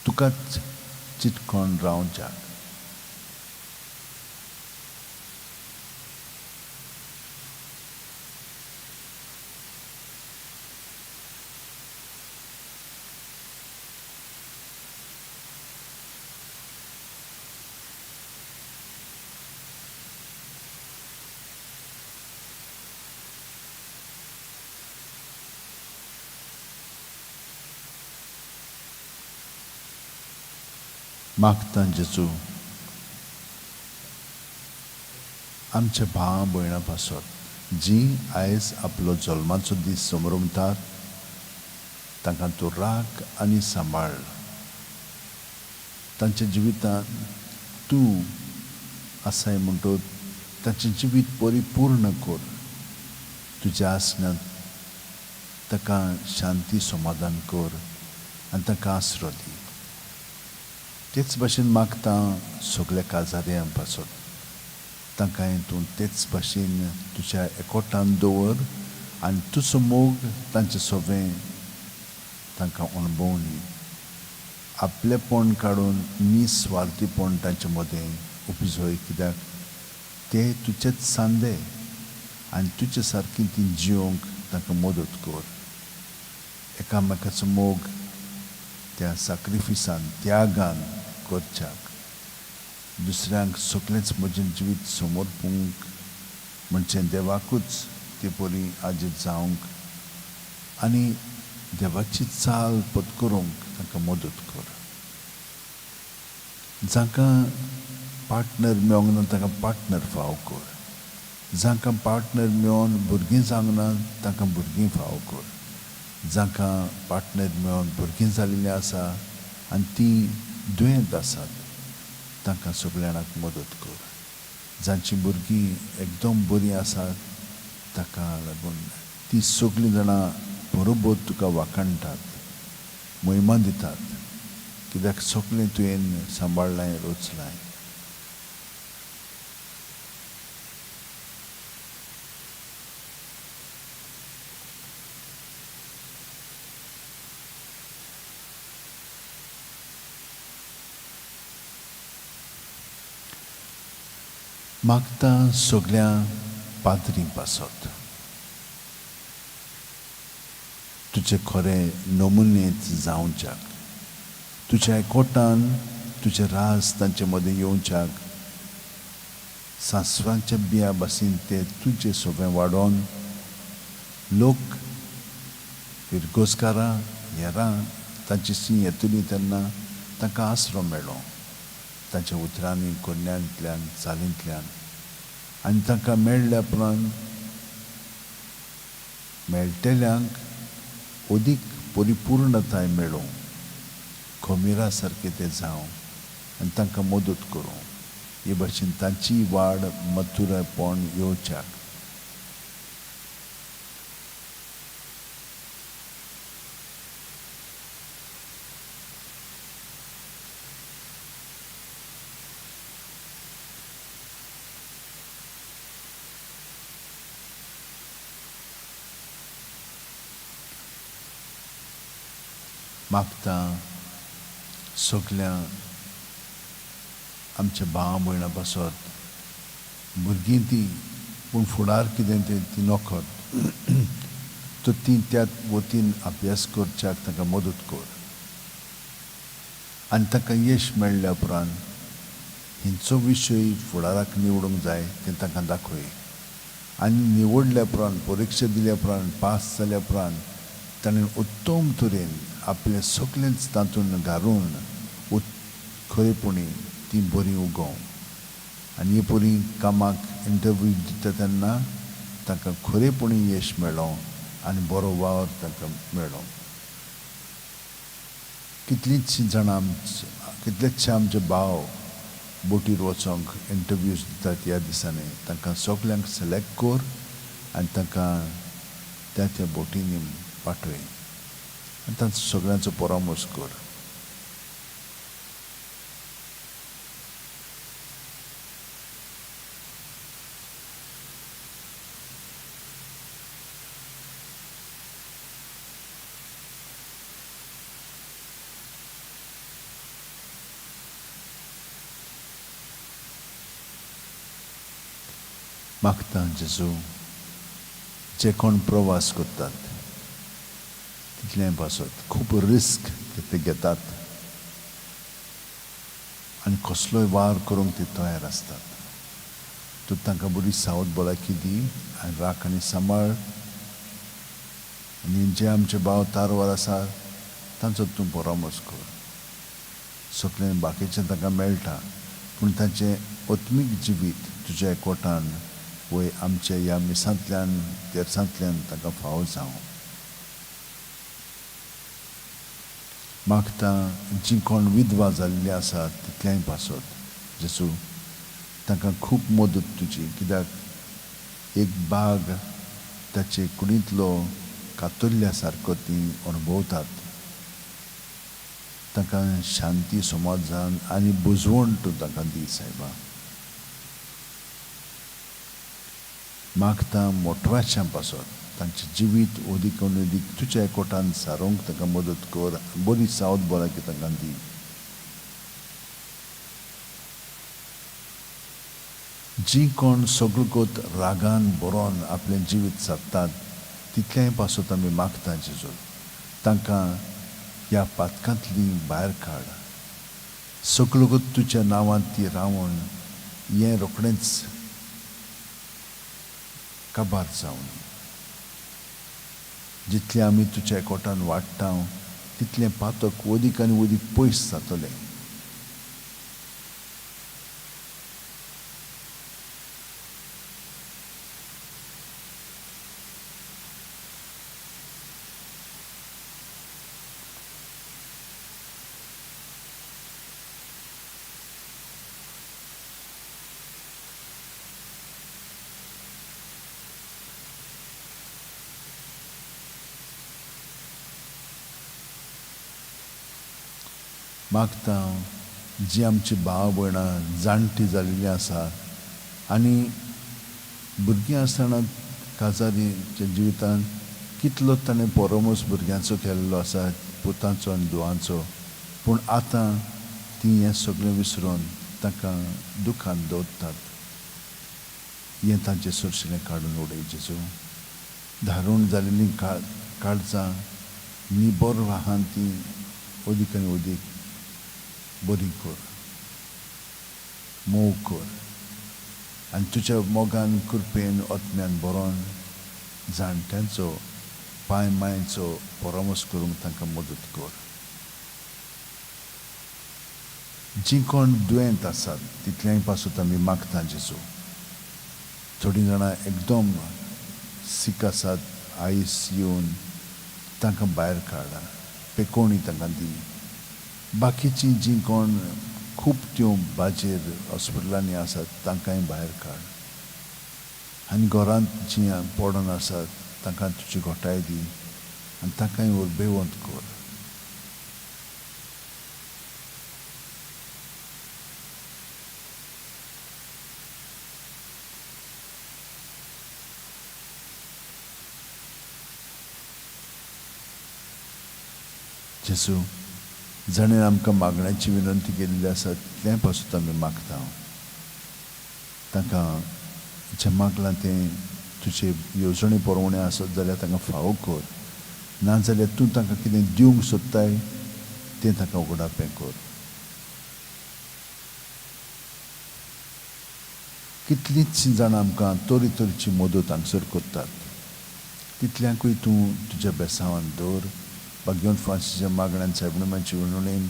तुकाच चिटकोन रावच्याक. मागता जेजू, आमच्या भावा भयणां पासून जीं आयज आपलो जल्माचो दीस समरमतात, तांकां तूं राख आनी सांबाळ. तांच्या जिवितांत तूं आसाय म्हणटच तांचें जिवीत परिपूर्ण कर. तुज्या आसण्यांत ताका शांती समाधान कर आनी ताका आसरो दी. तेच भाशेन मागता सगळ्या काजाऱ्यां पासून, तांकांय तूं तेच भाशेन तुज्या एकवटान दवर आनी तुजो मोग तांचें सगळें तांकां अणभवनी. आपलेपण काडून निस्वार्थीपण तांचे मदें उपजय, कित्याक ते तुजेच सांदे आनी तुजे सारकीं तीं जिवंक तांकां मदत कर. एकामेकाचो मोग त्या सॅक्रिफिसान, त्यागान करच्याक. दुसऱ्यांक सगळेंच म्हजें जिवीत समर्पूंक म्हणजे देवाकूच ते परी आजीर जावंक आनी देवाची चाल पत्करूंक तांकां मदत कर. जांकां पार्टनर मेळोंक ना तांकां पार्टनर फावो कर. जांकां पार्टनर मेळोन भुरगीं जावंक ना तांकां भुरगीं फावो कर. जांकां पार्टनर मेळोन भुरगीं जाल्लीं आसा आनी तीं दुयेंत आसात, तांकां सगळ्या जाणांक मदत कर. जांचीं भुरगीं एकदम बरीं आसात, ताका लागून तीं सगळीं जाणां बरोबर तुका वाखाणटात, महिमा दितात, कित्याक सगळें तुवें सांबाळलाय, रोचलाय. मागता सगळ्या पाद्री पासत तुझे खरे नमुनेत जावच्याक, तुझ्या एकवटान तुझे रास तांचे मदें येवच्याक, सांसवांच्या बिया बसीन ते तुझे सगळें वाडोवन लोक विरगोसकारां हेरां तांची सी येतली तेन्ना तांकां आसरो मेळ्ळो तांच्या उतरांनी, कोन्यांतल्यान, चालींतल्यान, आनी तांकां मेळ्ळ्या उपरांत मेळटल्यांक अदीक परिपूर्णताय मेळोवं, खमीरा सारकें तें जावं आनी तांकां मदत करूं, हे भाशेन तांची वाड मथुरायपण येवच्याक. मागता सगळ्या आमच्या भावा भयणां पासत भुरगीं ती पूण फुडार कितें ती नोखत तो ती त्या वतीन अभ्यास करच्याक तांकां मदत कर आनी तांकां यश मेळ्ळ्या उपरांत हिंचो विशय फुडाराक निवडूंक जाय तें तांकां दाखय आनी निवडल्या उपरांत परिक्षा दिल्या उपरांत पास जाल्या उपरांत ताणें उत्तम तरेन आपलें सगळेंच तातूंत घालून खरेपणी ती बरी उगोवं आनी हे परी कामाक इंटरव्यू दिता तेन्ना तांकां खरेपणी यश मेळ्ळो आनी बरो वावर तांकां मेळ्ळो. कितलेशे आमचे भाव बोटीर वचोंक इंटरव्यूज दितात ह्या दिसांनी तांकां सगल्यांक सिलेक्ट कर आनी तांकां त्या बोटींनी पाठय आनी तांचो सगळ्यांचो परामर्श कर. मागता जेजू जे कोण प्रवास करतात तितलें पासत खूब रिस्क ते घेतात आनी कसलोय वार करूंक ते तयार आसतात. तूं तांकां बरी सावध भलायकी दी आनी राख आनी सांबाळ आनी जे आमचे भाव तारवार आसात तांचो तूं परामर्श कर. सगळें बाकीचें तांकां मेळटा पूण तांचें आत्मीक जिवीत तुज्या एकवटान वय आमच्या ह्या मिसांतल्यान तेर्सांतल्यान तांकां फावो जावं. मागता जीं कोण विधवा जाल्लीं आसात तितल्याय पासत जेजू तांकां खूब मदत तुजी कित्याक एक भाग ताचे कुडींतलो कातुरल्या सारको तीं अणभवतात. तांकां शांती समाधान आनी बुजवण तूं तांकां दी सायबा. मागता मोठवाच्या पासत तांचें जिवीत अदीक अदीक तुज्या एकवटान सारोंक तांकां मदत कर बरी सावध भलायकी तांकां दी. जीं कोण सगळोकोत रागान बरोवन आपलें जिवीत सारतात तितल्याय पासत आमी मागता जेजू तांकां ह्या पातकांतली भायर काड. सगळोकोत तुज्या नांवांत ती रावून हें रोखडेंच काबार जावन जितलें आमी तुज्या एकवटान वाडटा तितलें पातक अदीक आनी अदीक पयस जातलें. मागता जीं आमची भाव भयणां जाणटी जाल्लीं आसात आनी भुरगीं आसतना काजारीच्या जिवितांत कितलो ताणें परामर्श भुरग्यांचो केल्लो आसा पुतांचो आनी धुवांचो पूण आतां तीं हें सगळें विसरून तांकां दुखान दवरतात. हें तांचें सुरशिलें काडून उडय जेजू धारून जालेलीं काळजां निबोर वाहान तीं उदीक आनी उदीक बरी कर मोव कर आनी तुज्या मोगान कृपेन ओतम्यान बरोवन जाणट्यांचो पांय मांयचो परामोस करूंक तांकां मदत कर. जीं कोण दुयेंत आसात तितल्याय पासून आमी मागता जेजू. थोडीं जाणां एकदम सीक आसात, आयस येवन तांकां भायर काड, पेकोवणी तांकां दी. बाकीचीं जीं कोण खूब त्यो बाजेर हॉस्पिटलांनी आसात तांकांय भायर काड. आनी घरांत जीं पडून आसात तांकां तुजी घोटाय दी आनी तांकांय उर्बेवंत कर. जेजू जाणें आमकां मागण्याची विनंती केल्ली आसा तितल्या पासून आमी मागता. तांकां जें मागलां तें तुजे येवजणे परवणे आसत जाल्यार तांकां फावो कर. नाजाल्यार तूं तांकां कितें दिवंक सोदताय तें तांकां उगडापें कर. कितलींच जाणां आमकां तरेची मदत हांगसर करतात तितल्यांकूय तूं तुज्या बेसांवान दवर. भाग्यवंत फ्रांसिसाच्या मागण्यान सायबणाची विणवणेन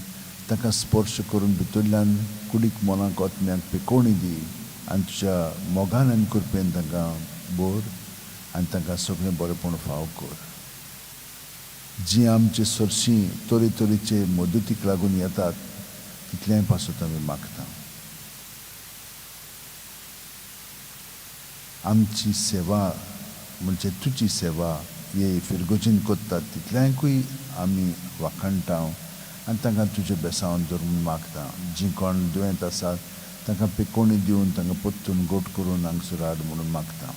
तांकां स्पर्श करून भितरल्यान कुडीक मोलांक ओतम्यांक पेकोवणी दी आनी तुज्या मोगान आनी कृपेन तांकां बोर आनी तांकां सगळें बरेंपण फावो कर. जीं आमचे सरशीं तरेचे मदतीक लागून येतात तितल्याय पासून आमी मागता. आमची सेवा म्हणजे तुजी सेवा हे फिरगोजीन कोत्तात तितल्यांकूय आमी वाखणटाव आनी तांकां तुज्या बेसांवान धरून मागता. जीं कोण दुयेंत आसात तांकां पेकोवणी दिवन तांकां परतून गोट करून हांगसर हाड म्हणून मागता.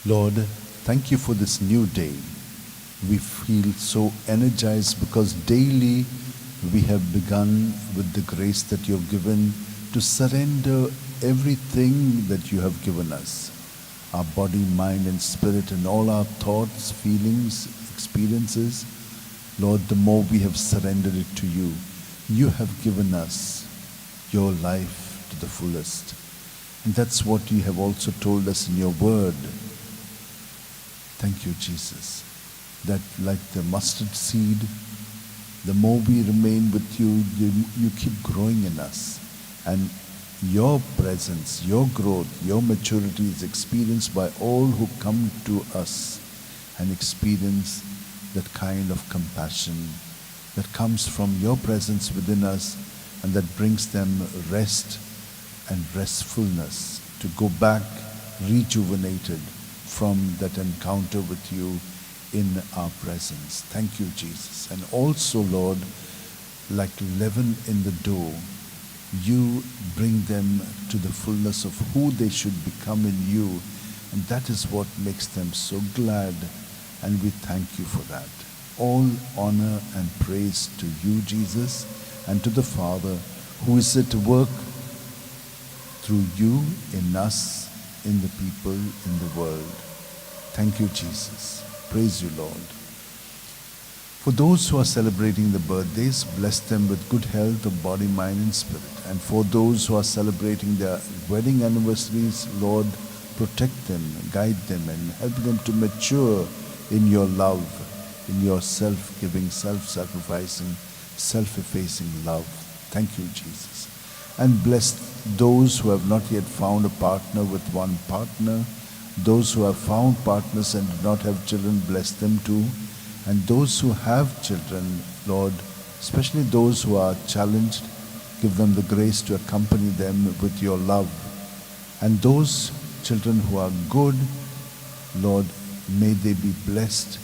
Lord, thank you for this new day. We feel so energized because daily we have begun with the grace that you have given to surrender everything that you have given us. Our body, mind and spirit and all our thoughts, feelings, experiences. Lord, the more we have surrendered it to you, you have given us your life to the fullest. And that's what you have also told us in your word. Thank you, Jesus, that like the mustard seed, the more we remain with you, you keep growing in us. And your presence, your growth, your maturity is experienced by all who come to us and experience that kind of compassion that comes from your presence within us and that brings them rest and restfulness to go back rejuvenated from that encounter with you in our presence. Thank you, Jesus. And also, Lord, like leaven in the dough, you bring them to the fullness of who they should become in you. And that is what makes them so glad. And we thank you for that. All honor and praise to you, Jesus, and to the Father, who is at work through you, in us, in the people, in the world. Thank you, Jesus. Praise you, Lord. For those who are celebrating the birthdays, bless them with good health of body, mind and spirit. And for those who are celebrating their wedding anniversaries, Lord, protect them, guide them and help them to mature in your love, in your self-giving, self-sacrificing, self-effacing love. Thank you, Jesus. And bless those who have not yet found a partner with one partner. Those who have found partners and do not have children, bless them too. And those who have children, Lord, especially those who are challenged, give them the grace to accompany them with your love. And those children who are good, Lord, may they be blessed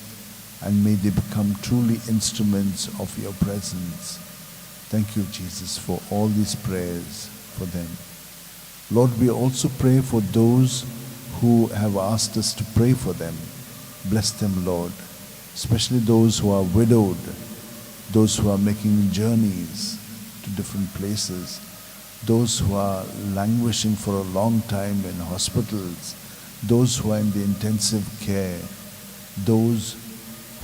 and may they become truly instruments of your presence. Thank you, Jesus, for all these prayers for them. Lord, we also pray for those who have asked us to pray for them. Bless them, Lord, especially those who are widowed, those who are making journeys to different places, those who are languishing for a long time in hospitals, those who are in the intensive care, those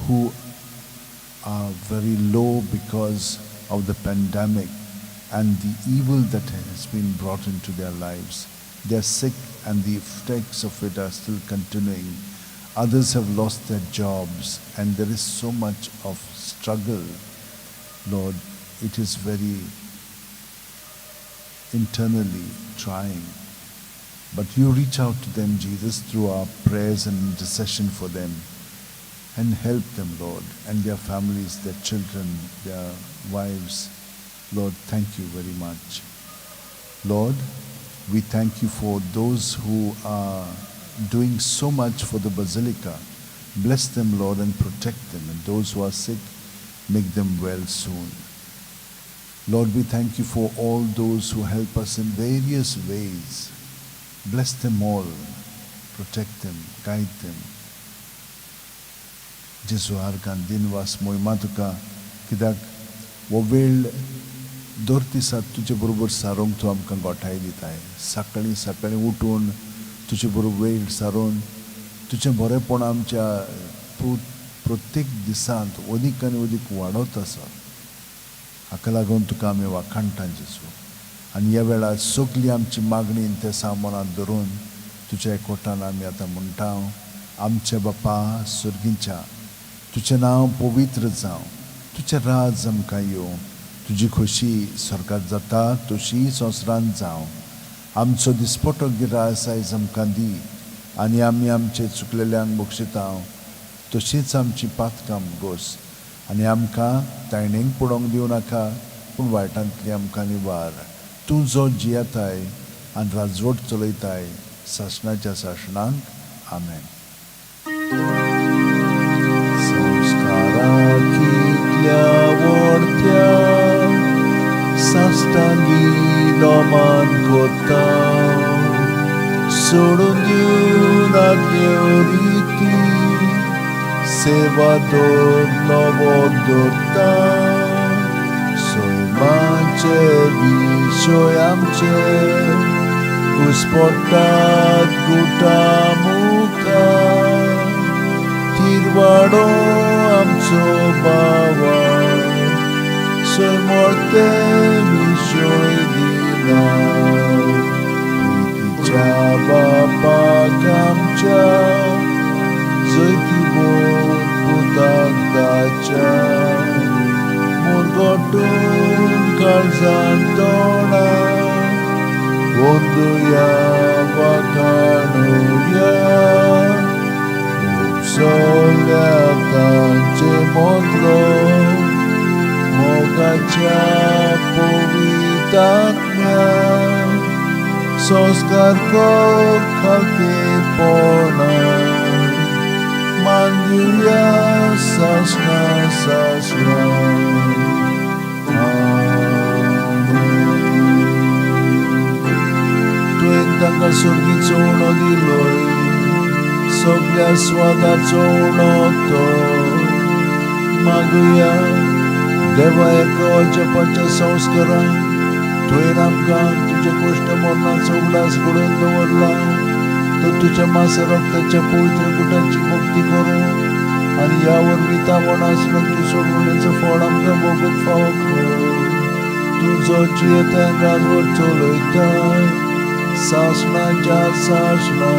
who are very low because of the pandemic and the evil that has been brought into their lives. They are sick and the effects of it are still continuing. Others have lost their jobs and there is so much of struggle. Lord, it is very internally trying. But you reach out to them, Jesus, through our prayers and intercession for them. And help them, Lord, and their families, their children, their wives. Lord, thank you very much. Lord, we thank you for those who are doing so much for the Basilica. Bless them, Lord, and protect them. And those who are sick, make them well soon. Lord, we thank you for all those who help us in various ways. Bless them all. Protect them, guide them. Jesu harkan dinwas moima tuka kidak wo वेळ दर दिसा तुजे बरोबर सारूंक तूं आमकां गोठाय दिताय. सकाळीं सकाळीं उठून तुजे बरोबर वेळ सारून तुजें बरेपण आमच्या प्रत्येक दिसांत अदीक आनी अदीक वाडत आसा. हाका लागून तुका आमी वाखाणटा जेजू. आनी ह्या वेळार सगळी आमची मागणी ते सामोरांत धरून तुज्या एकवटान आमी आतां म्हणटा, आमचे बापा सुर्गीच्या, तुजें नांव पवित्र जावं, तुजें राज आमकां येवं, तुजी खोशी स्वर्गांत जाता तशी संवसारांत जावं. आमचो दिसपटो गिरास आयज आमकां दी आनी आमी आमचे चुकलेल्यांक बक्षिता तशीच आमची पातकां घोस. आनी आमकां तायणेक पडोवंक दिवं नाका, पूण वायटांतली आमकां निवार. तूं जो जियेताय आनी राजवट चलयताय सासणाच्या सासणांक. आमेन. संस्कारांतल्या वोडत्या साश्टांगी दोमान कोत्ता सोडून दिवन deoriti, Sevador novodorta, Soimanche vishoyamche, Uspodat gutamuka, Tirvado amcho bava, Soy morte vishoy dina, Chaba pakamcha, Zoitibor putagdacha, Murgotun kalzantona, Bonduya vakanuya, Upsolya tanche modlo, Mogacha povitatnya, Soskarko kalti pona, Mandiya sasna sasna. Amen. Tuentanga sorgitsono di loi, Soglia swadatsono to, Maguya, Deva eko japacha sanskara, Tuenamka तुझ्या गोष्ट मरणाचा उल्हास घडून निवडला तो तुझ्या मासा रक्ताच्या पवित्र गुटांची मुक्ती करू आणि यावर वितावणास नक्की सोडवण्याचं फळ आमकां भोगून फावो कर तू जो जियेत्या राजवर चलयताय सासणाच्या सासणा